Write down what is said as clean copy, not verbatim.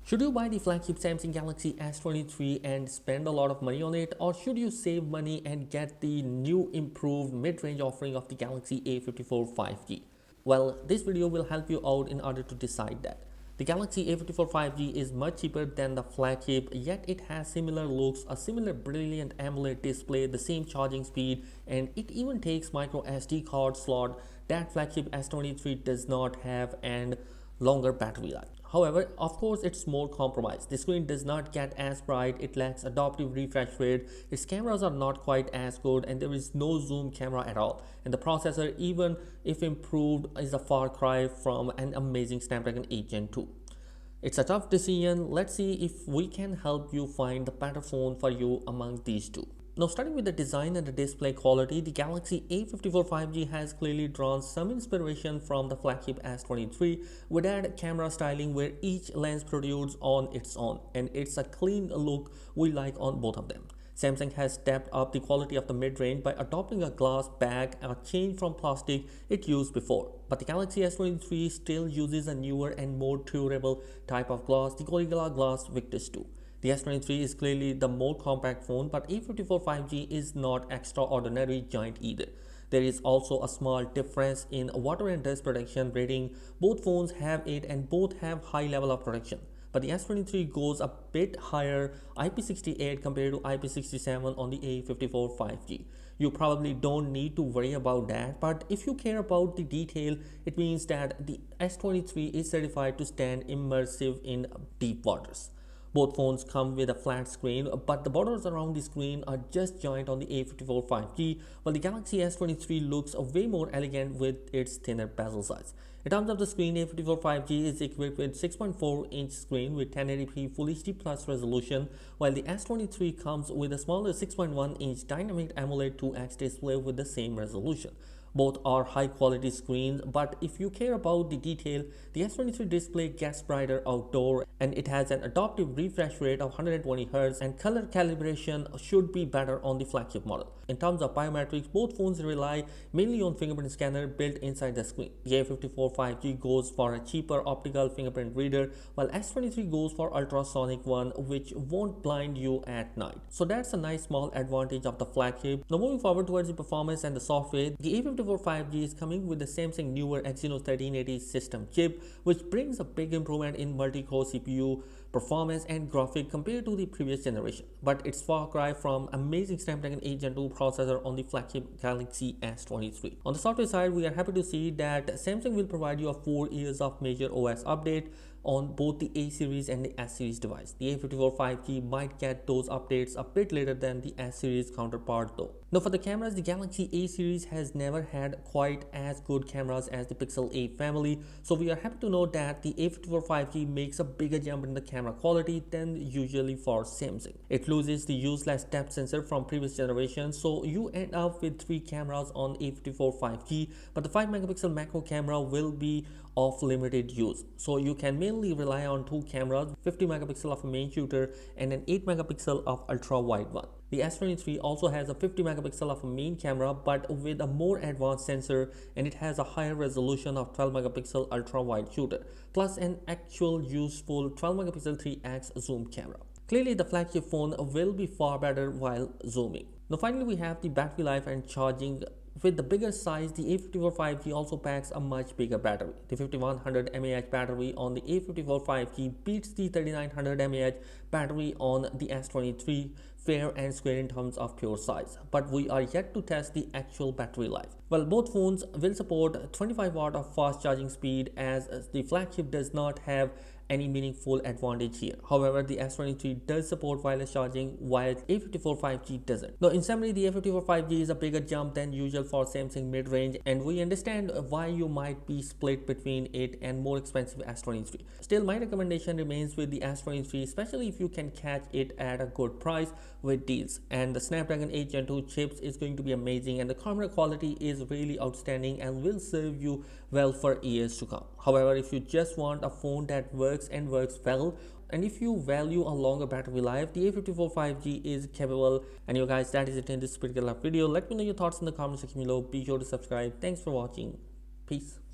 Should you buy the flagship Samsung Galaxy S23 and spend a lot of money on it, or should you save money and get the new improved mid-range offering of the Galaxy A54 5G? Well, this video will help you out in order to decide that. The Galaxy A54 5G is much cheaper than the flagship, yet it has similar looks, a similar brilliant AMOLED display, the same charging speed, and it even takes micro SD card slot that flagship S23 does not have, and longer battery life. However, of course, it's more compromised. The screen does not get as bright, it lacks adaptive refresh rate, its cameras are not quite as good, and there is no zoom camera at all. And the processor, even if improved, is a far cry from an amazing Snapdragon 8 Gen 2. It's a tough decision. Let's see if we can help you find the better phone for you among these two. Now, starting with the design and the display quality, the Galaxy A54 5G has clearly drawn some inspiration from the flagship S23 with that camera styling where each lens protrudes on its own, and it's a clean look we like on both of them. Samsung has stepped up the quality of the mid-range by adopting a glass back, a change from plastic it used before. But the Galaxy S23 still uses a newer and more durable type of glass, the Gorilla Glass Victus 2. The S23 is clearly the more compact phone, but A54 5G is not extraordinary giant either. There is also a small difference in water and dust protection rating. Both phones have it and both have high level of protection. But the S23 goes a bit higher, IP68 compared to IP67 on the A54 5G. You probably don't need to worry about that, but if you care about the detail, it means that the S23 is certified to stand immersive in deep waters. Both phones come with a flat screen, but the borders around the screen are just giant on the A54 5G, while the Galaxy S23 looks way more elegant with its thinner bezel size. In terms of the screen, A54 5G is equipped with 6.4-inch screen with 1080p Full HD Plus resolution, while the S23 comes with a smaller 6.1-inch dynamic AMOLED 2X display with the same resolution. Both are high quality screens, but if you care about the detail, the S23 display gets brighter outdoor and it has an adaptive refresh rate of 120Hz, and color calibration should be better on the flagship model. In terms of biometrics, both phones rely mainly on fingerprint scanner built inside the screen. The A54 5G goes for a cheaper optical fingerprint reader, while S23 goes for ultrasonic one, which won't blind you at night. So that's a nice small advantage of the flagship. Now, moving forward towards the performance and the software, the A54 5G is coming with the Samsung newer exynos 1380 system chip, which brings a big improvement in multi-core CPU performance and graphic compared to the previous generation. But it's far cry from amazing Snapdragon 8 Gen 2 processor on the flagship Galaxy S23. On the software side, we are happy to see that Samsung will provide you a 4 years of major OS update on both the A series and the S series device. The A54 5G might get those updates a bit later than the S series counterpart though. Now, for the cameras, the Galaxy A series has never had quite as good cameras as the Pixel A family, so we are happy to know that the A54 5G makes a bigger jump in the camera quality than usually for Samsung. It loses the useless depth sensor from previous generations, so you end up with 3 cameras on A54 5G, but the 5-megapixel macro camera will be of limited use, so you can mainly rely on 2 cameras, 50 megapixel of a main shooter and an 8 megapixel of ultra wide one. The S23 also has a 50 megapixel of a main camera, but with a more advanced sensor, and it has a higher resolution of 12 megapixel ultra wide shooter, plus an actual useful 12 megapixel 3x zoom camera. Clearly, the flagship phone will be far better while zooming. Now, finally, we have the battery life and charging. With the bigger size, the A54 5G also packs a much bigger battery. The 5100 mAh battery on the A54 5G beats the 3900 mAh battery on the S23 fair and square in terms of pure size, but we are yet to test the actual battery life. Well, both phones will support 25 watt of fast charging speed, as the flagship does not have any meaningful advantage here. However, the S23 does support wireless charging while A54 5G doesn't. Now, in summary, the A54 5G is a bigger jump than usual for Samsung mid-range, and we understand why you might be split between it and more expensive S23. Still, my recommendation remains with the S23, especially if you can catch it at a good price with deals. And the Snapdragon 8 Gen 2 chips is going to be amazing, and the camera quality is really outstanding and will serve you well for years to come. However, if you just want a phone that works and works well, and if you value a longer battery life, the A54 5G is capable. And you guys, that is it in this particular video. Let me know your thoughts in the comment section below. Be sure to subscribe. Thanks for watching. Peace.